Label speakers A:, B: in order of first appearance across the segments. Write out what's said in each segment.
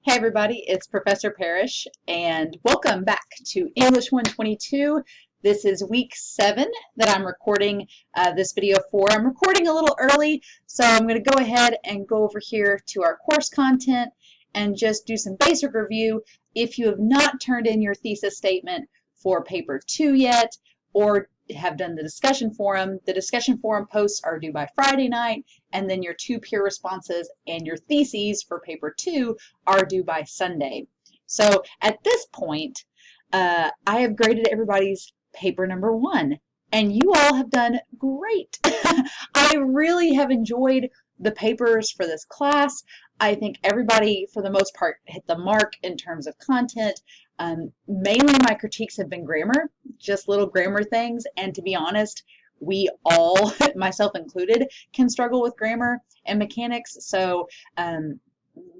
A: Hey everybody, it's Professor Parish and welcome back to English 122. This is week 7 that I'm recording this video for. I'm recording a little early, so I'm going to go ahead and go over here to our course content and just do some basic review. If you have not turned in your thesis statement for paper 2 yet, or have done the discussion forum posts are due by Friday night, and then your 2 peer responses and your theses for paper 2 are due by Sunday. So at this point, I have graded everybody's paper number 1, and you all have done great. I really have enjoyed the papers for this class. I think everybody, for the most part, hit the mark in terms of content. Mainly my critiques have been grammar, just little grammar things, and to be honest, we all, myself included, can struggle with grammar and mechanics, so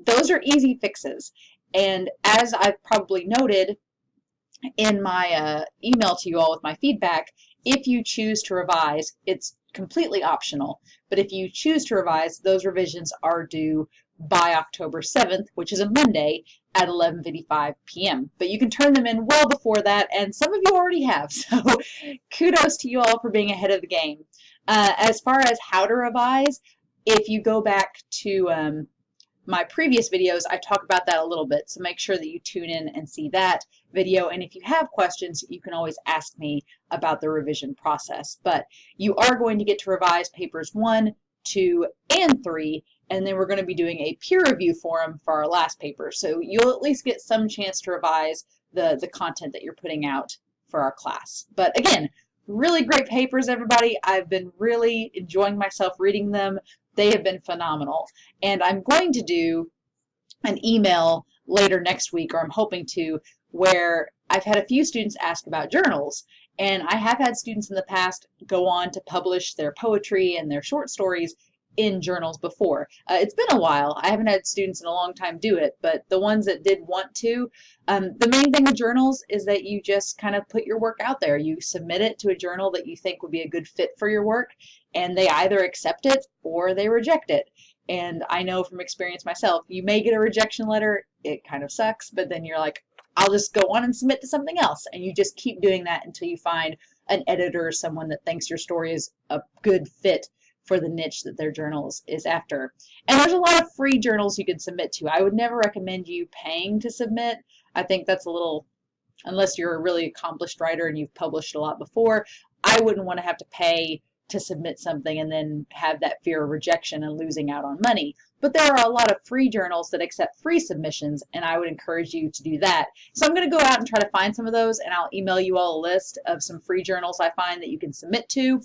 A: those are easy fixes. And as I've probably noted in my email to you all with my feedback, if you choose to revise, it's completely optional, but if you choose to revise, those revisions are due by October 7th, which is a Monday, at 11:55 p.m. But you can turn them in well before that, and some of you already have, so kudos to you all for being ahead of the game. As far as how to revise, if you go back to my previous videos, I talk about that a little bit, so make sure that you tune in and see that video, and if you have questions, you can always ask me about the revision process. But you are going to get to revise papers 1, 2, and 3, and then we're going to be doing a peer review forum for our last paper, so you'll at least get some chance to revise the content that you're putting out for our class. But again, really great papers, everybody. I've been really enjoying myself reading them. They have been phenomenal, and I'm going to do an email later next week, or I'm hoping to, where I've had a few students ask about journals, and I have had students in the past go on to publish their poetry and their short stories in journals before. It's been a while. I haven't had students in a long time do it, but the ones that did want to, the main thing with journals is that you just kind of put your work out there. You submit it to a journal that you think would be a good fit for your work, and they either accept it or they reject it. And I know from experience myself, you may get a rejection letter, it kind of sucks, but then you're like, I'll just go on and submit to something else. And you just keep doing that until you find an editor or someone that thinks your story is a good fit for the niche that their journals is after. And there's a lot of free journals you can submit to. I would never recommend you paying to submit. I think that's a little, unless you're a really accomplished writer and you've published a lot before, I wouldn't want to have to pay to submit something and then have that fear of rejection and losing out on money. But there are a lot of free journals that accept free submissions, and I would encourage you to do that. So I'm going to go out and try to find some of those, and I'll email you all a list of some free journals I find that you can submit to.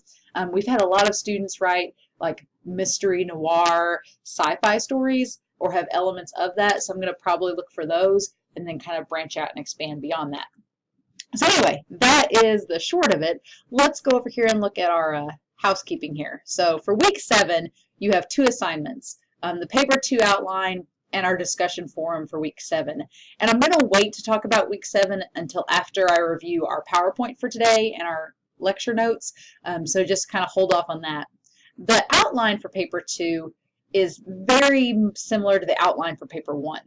A: We've had a lot of students write like mystery, noir, sci-fi stories, or have elements of that, so I'm going to probably look for those and then kind of branch out and expand beyond that. So anyway, that is the short of it. Let's go over here and look at our housekeeping here. So for week 7, you have 2 assignments, the paper 2 outline and our discussion forum for week 7. And I'm going to wait to talk about week 7 until after I review our PowerPoint for today and our lecture notes, so just kind of hold off on that. The outline for paper 2 is very similar to the outline for paper 1.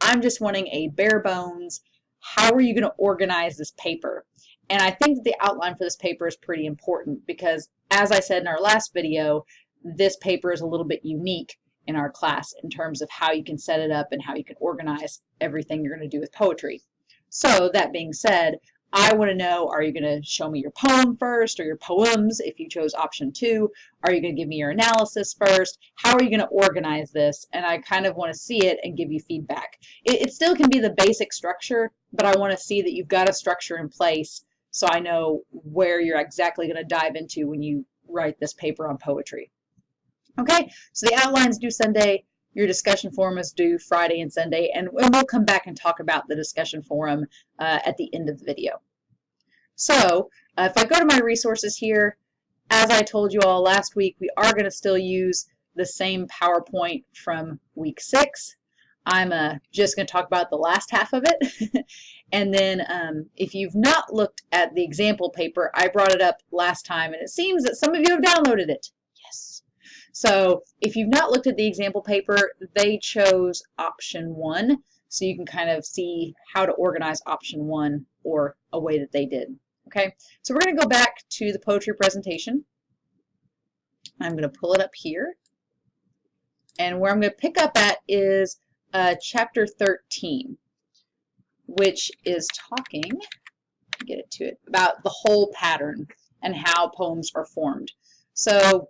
A: I'm just wanting a bare bones, how are you going to organize this paper? And I think that the outline for this paper is pretty important because, as I said in our last video, this paper is a little bit unique in our class in terms of how you can set it up and how you can organize everything you're going to do with poetry. So that being said, I want to know, are you going to show me your poem first or your poems if you chose option 2? Are you going to give me your analysis first? How are you going to organize this? And I kind of want to see it and give you feedback. It still can be the basic structure, but I want to see that you've got a structure in place so I know where you're exactly going to dive into when you write this paper on poetry. Okay, so the outline's due Sunday. Your discussion forum is due Friday and Sunday, and we'll come back and talk about the discussion forum at the end of the video. So if I go to my resources here, as I told you all last week, we are going to still use the same PowerPoint from week 6. I'm just going to talk about the last half of it. And then if you've not looked at the example paper, I brought it up last time, and it seems that some of you have downloaded it. Yes. So if you've not looked at the example paper, they chose option 1. so you can kind of see how to organize option 1 or a way that they did. Okay, so we're going to go back to the poetry presentation. I'm going to pull it up here. And where I'm going to pick up at is chapter 13, which is talking, get it to it, about the whole pattern and how poems are formed. So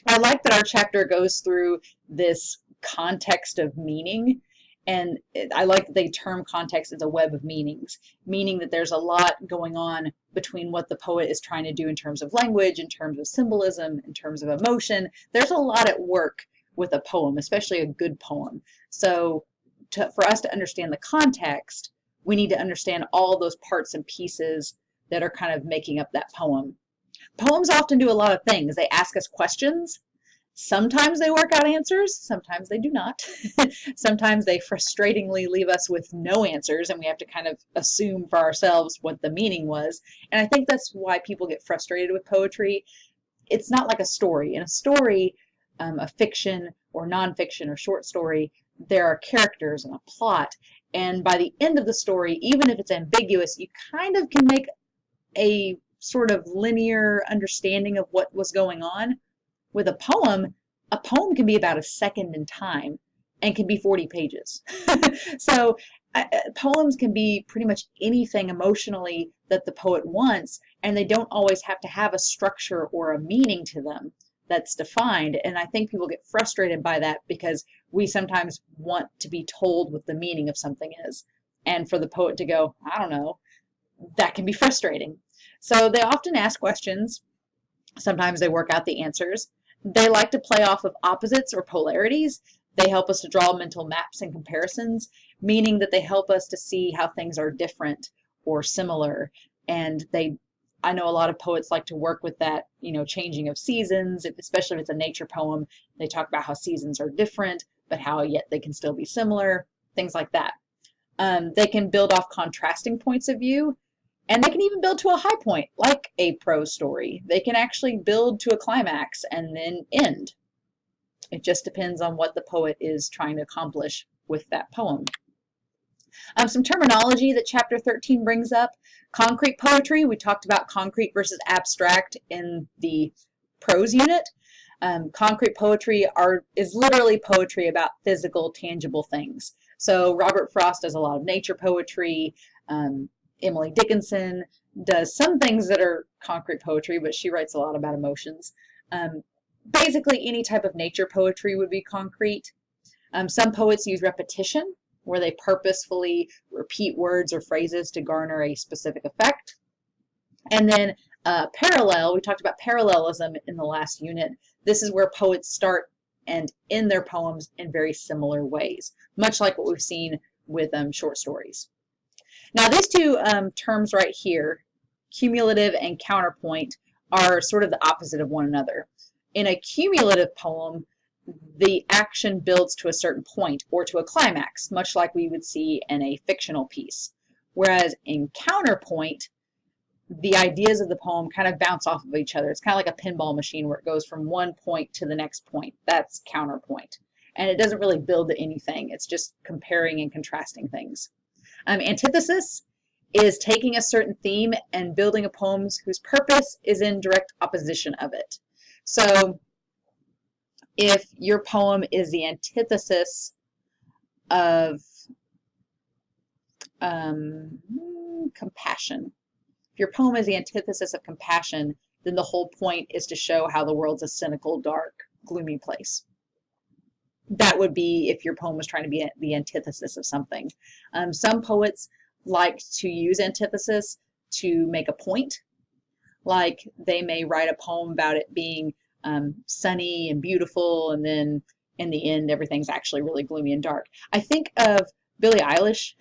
A: I like that our chapter goes through this context of meaning, and I like that they term context as a web of meanings, meaning that there's a lot going on between what the poet is trying to do in terms of language, in terms of symbolism, in terms of emotion. There's a lot at work with a poem, especially a good poem. So for us to understand the context, we need to understand all those parts and pieces that are kind of making up that poem. Poems often do a lot of things. They ask us questions. Sometimes they work out answers, sometimes they do not. Sometimes they frustratingly leave us with no answers, and we have to kind of assume for ourselves what the meaning was. And I think that's why people get frustrated with poetry. It's not like a story. In a story, a fiction or nonfiction or short story, there are characters and a plot, and by the end of the story, even if it's ambiguous, you kind of can make a sort of linear understanding of what was going on. With a poem can be about a second in time and can be 40 pages. So poems can be pretty much anything emotionally that the poet wants, and they don't always have to have a structure or a meaning to them that's defined. And I think people get frustrated by that because we sometimes want to be told what the meaning of something is. And for the poet to go, I don't know, that can be frustrating. So they often ask questions. Sometimes they work out the answers. They like to play off of opposites or polarities. They help us to draw mental maps and comparisons, meaning that they help us to see how things are different or similar. And I know a lot of poets like to work with that, changing of seasons, especially if it's a nature poem. They talk about how seasons are different, but how yet they can still be similar, things like that. They can build off contrasting points of view, and they can even build to a high point, like a prose story. They can actually build to a climax and then end. It just depends on what the poet is trying to accomplish with that poem. Some terminology that chapter 13 brings up. Concrete poetry, we talked about concrete versus abstract in the prose unit. Concrete poetry is literally poetry about physical, tangible things. So Robert Frost does a lot of nature poetry. Emily Dickinson does some things that are concrete poetry, but she writes a lot about emotions. Basically, any type of nature poetry would be concrete. Some poets use repetition, where they purposefully repeat words or phrases to garner a specific effect. And then parallel, we talked about parallelism in the last unit. This is where poets start and end their poems in very similar ways, much like what we've seen with short stories. Now these two terms right here, cumulative and counterpoint, are sort of the opposite of one another. In a cumulative poem, the action builds to a certain point or to a climax, much like we would see in a fictional piece. Whereas in counterpoint, the ideas of the poem kind of bounce off of each other. It's kind of like a pinball machine where it goes from one point to the next point. That's counterpoint. And it doesn't really build to anything. It's just comparing and contrasting things. Antithesis is taking a certain theme and building a poem whose purpose is in direct opposition of it. So if your poem is the antithesis of compassion, if your poem is the antithesis of compassion, then the whole point is to show how the world's a cynical, dark, gloomy place. That would be if your poem was trying to be the antithesis of something. Some poets like to use antithesis to make a point. Like they may write a poem about it being sunny and beautiful, and then in the end everything's actually really gloomy and dark. I think of Billie Eilish,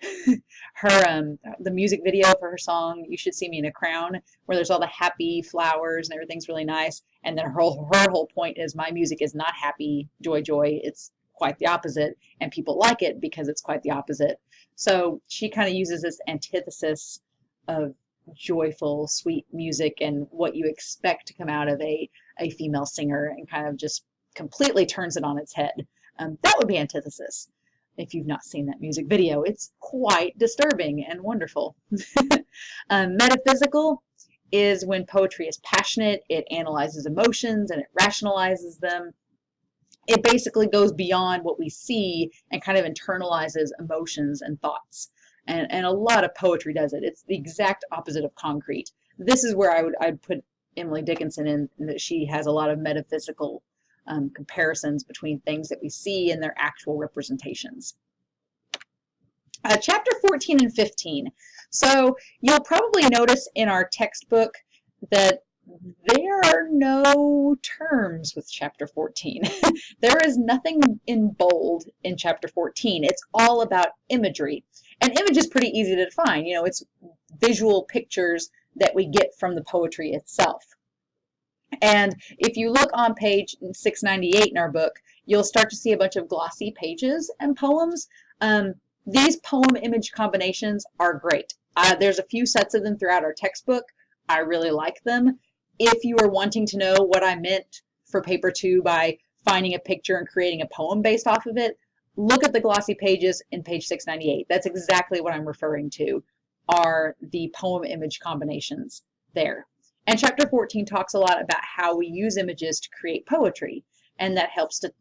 A: the music video for her song "You Should See Me in a Crown," where there's all the happy flowers and everything's really nice, and then her whole point is, my music is not happy, joy, joy. It's quite the opposite, and people like it because it's quite the opposite. So she kind of uses this antithesis of joyful, sweet music and what you expect to come out of a female singer, and kind of just completely turns it on its head. That would be antithesis. If you've not seen that music video, it's quite disturbing and wonderful. Metaphysical is when poetry is passionate, it analyzes emotions and it rationalizes them. It basically goes beyond what we see and kind of internalizes emotions and thoughts. And a lot of poetry does it. It's the exact opposite of concrete. This is where I'd put Emily Dickinson in that she has a lot of metaphysical comparisons between things that we see and their actual representations. Chapter 14 and 15. So you'll probably notice in our textbook that there are no terms with chapter 14. There is nothing in bold in chapter 14. It's all about imagery. And image is pretty easy to define. You know, it's visual pictures that we get from the poetry itself. And if you look on page 698 in our book, you'll start to see a bunch of glossy pages and poems. These poem image combinations are great. There's a few sets of them throughout our textbook. I really like them. If you are wanting to know what I meant for paper 2 by finding a picture and creating a poem based off of it, look at the glossy pages in page 698. That's exactly what I'm referring to, are the poem image combinations there. And chapter 14 talks a lot about how we use images to create poetry, and that helps to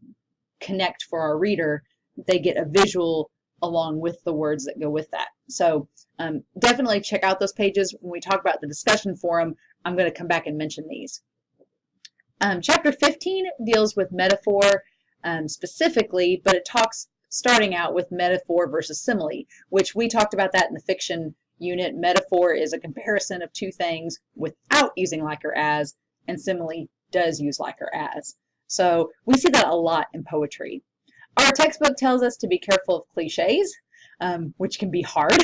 A: connect for our reader. They get a visual along with the words that go with that. So definitely check out those pages. When we talk about the discussion forum, I'm going to come back and mention these. Chapter 15 deals with metaphor specifically, but it talks starting out with metaphor versus simile, which we talked about that in the fiction unit. Metaphor is a comparison of two things without using like or as, and simile does use like or as. So we see that a lot in poetry. Our textbook tells us to be careful of cliches, which can be hard.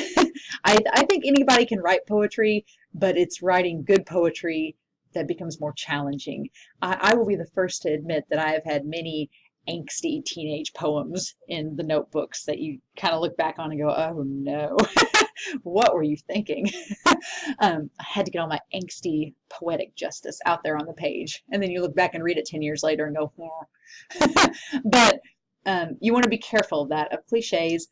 A: I think anybody can write poetry, but it's writing good poetry that becomes more challenging. I will be the first to admit that I have had many angsty teenage poems in the notebooks that you kind of look back on and go, oh no, what were you thinking? I had to get all my angsty poetic justice out there on the page. And then you look back and read it 10 years later and go, oh. But you want to be careful of that, of cliches.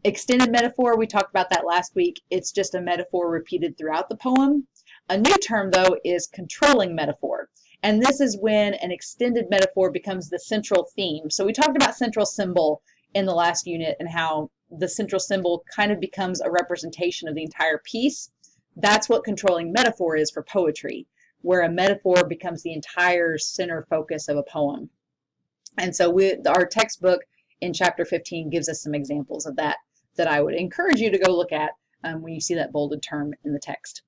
A: Extended metaphor, we talked about that last week. It's just a metaphor repeated throughout the poem. A new term, though, is controlling metaphor. And this is when an extended metaphor becomes the central theme. So we talked about central symbol in the last unit and how the central symbol kind of becomes a representation of the entire piece. That's what controlling metaphor is for poetry, where a metaphor becomes the entire center focus of a poem. And so our textbook in chapter 15 gives us some examples of that I would encourage you to go look at when you see that bolded term in the text.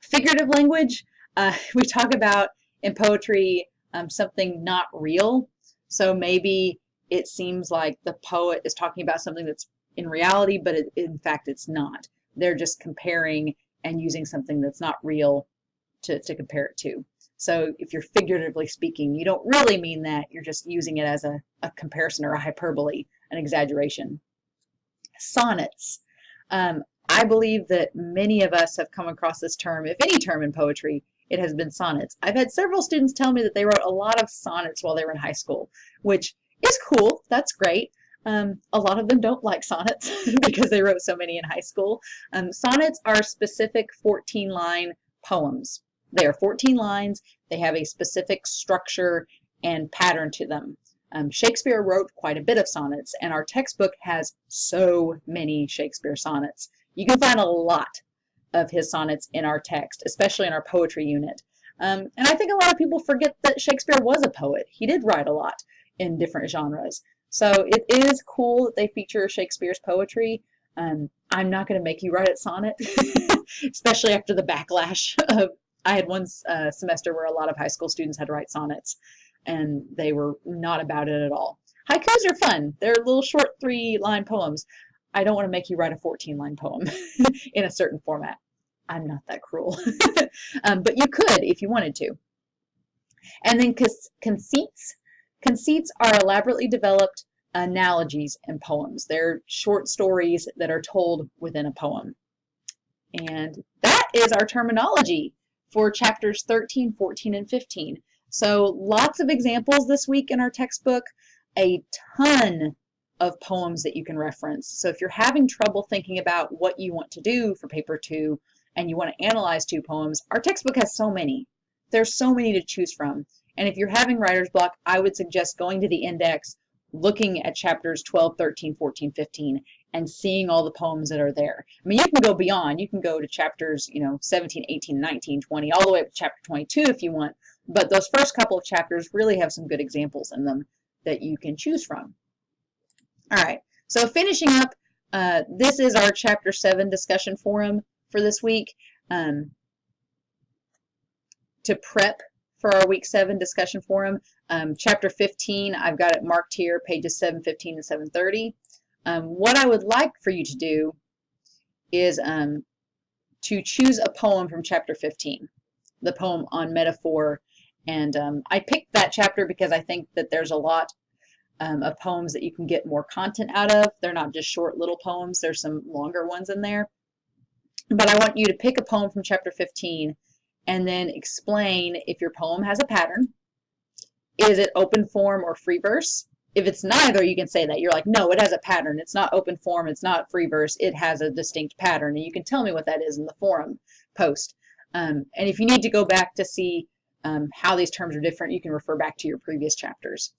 A: Figurative language, we talk about in poetry something not real. So maybe it seems like the poet is talking about something that's in reality, but in fact it's not. They're just comparing and using something that's not real to compare it to. So if you're figuratively speaking, you don't really mean that. You're just using it as a comparison or a hyperbole, an exaggeration. Sonnets. I believe that many of us have come across this term. If any term in poetry, it has been sonnets. I've had several students tell me that they wrote a lot of sonnets while they were in high school, which is cool. That's great. A lot of them don't like sonnets because they wrote so many in high school. Sonnets are specific 14-line poems. They are 14 lines. They have a specific structure and pattern to them. Shakespeare wrote quite a bit of sonnets, and our textbook has so many Shakespeare sonnets. You can find a lot of his sonnets in our text, especially in our poetry unit. And I think a lot of people forget that Shakespeare was a poet. He did write a lot in different genres. So it is cool that they feature Shakespeare's poetry. I'm not going to make you write a sonnet, especially after the backlash of, I had one semester where a lot of high school students had to write sonnets, and they were not about it at all. Haikus are fun. They're little short 3-line poems. I don't want to make you write a 14-line poem in a certain format. I'm not that cruel. But you could if you wanted to. And then conceits. Conceits are elaborately developed analogies in poems. They're short stories that are told within a poem. And that is our terminology for chapters 13, 14, and 15. So lots of examples this week in our textbook, a ton of poems that you can reference. So if you're having trouble thinking about what you want to do for paper 2 and you want to analyze 2 poems, our textbook has so many. There's so many to choose from. And if you're having writer's block, I would suggest going to the index, looking at chapters 12, 13, 14, 15, and seeing all the poems that are there. I mean, you can go beyond. You can go to chapters, 17, 18, 19, 20, all the way up to chapter 22 if you want. But those first couple of chapters really have some good examples in them that you can choose from. All right, so finishing up, this is our chapter 7 discussion forum for this week. To prep for our week 7 discussion forum, chapter 15, I've got it marked here, pages 715 and 730. What I would like for you to do is to choose a poem from chapter 15, the poem on metaphor. And I picked that chapter because I think that there's a lot of poems that you can get more content out of. They're not just short little poems. There's some longer ones in there. But I want you to pick a poem from chapter 15 and then explain if your poem has a pattern. Is it open form or free verse? If it's neither, you can say that. You're like, no, it has a pattern. It's not open form. It's not free verse. It has a distinct pattern. And you can tell me what that is in the forum post. And if you need to go back to see how these terms are different, you can refer back to your previous chapters.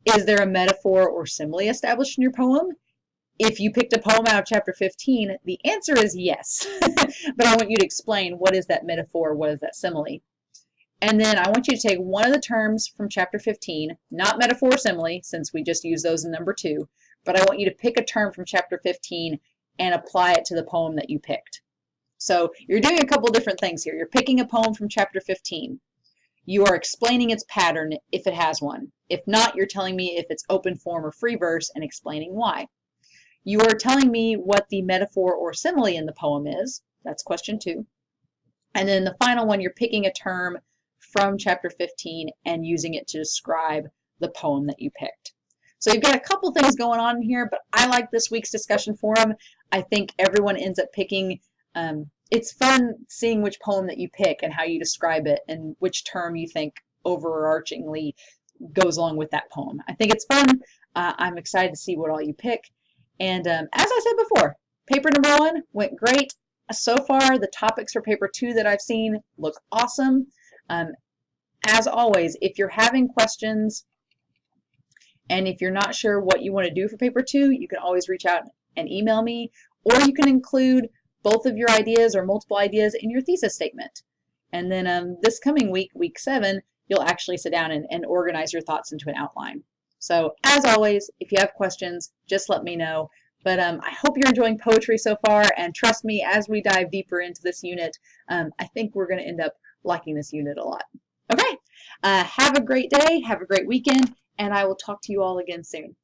A: Is there a metaphor or simile established in your poem? If you picked a poem out of chapter 15, the answer is yes. But I want you to explain, what is that metaphor? What is that simile? And then I want you to take one of the terms from chapter 15, not metaphor or simile, since we just used those in number 2, but I want you to pick a term from chapter 15 and apply it to the poem that you picked. So you're doing a couple different things here. You're picking a poem from chapter 15. You are explaining its pattern if it has one. If not, you're telling me if it's open form or free verse and explaining why. You are telling me what the metaphor or simile in the poem is. That's question 2. And then the final one, you're picking a term from chapter 15 and using it to describe the poem that you picked. So you've got a couple things going on here, but I like this week's discussion forum. I think everyone ends up picking, it's fun seeing which poem that you pick and how you describe it and which term you think overarchingly goes along with that poem. I think it's fun. I'm excited to see what all you pick. And as I said before, paper number 1 went great. So far, the topics for paper 2 that I've seen look awesome. As always, if you're having questions and if you're not sure what you want to do for paper 2, you can always reach out and email me, or you can include both of your ideas or multiple ideas in your thesis statement. And then this coming week, week 7, you'll actually sit down and organize your thoughts into an outline. So as always, if you have questions, just let me know. But I hope you're enjoying poetry so far, and trust me, as we dive deeper into this unit, I think we're going to end up liking this unit a lot. Okay, have a great day, have a great weekend, and I will talk to you all again soon.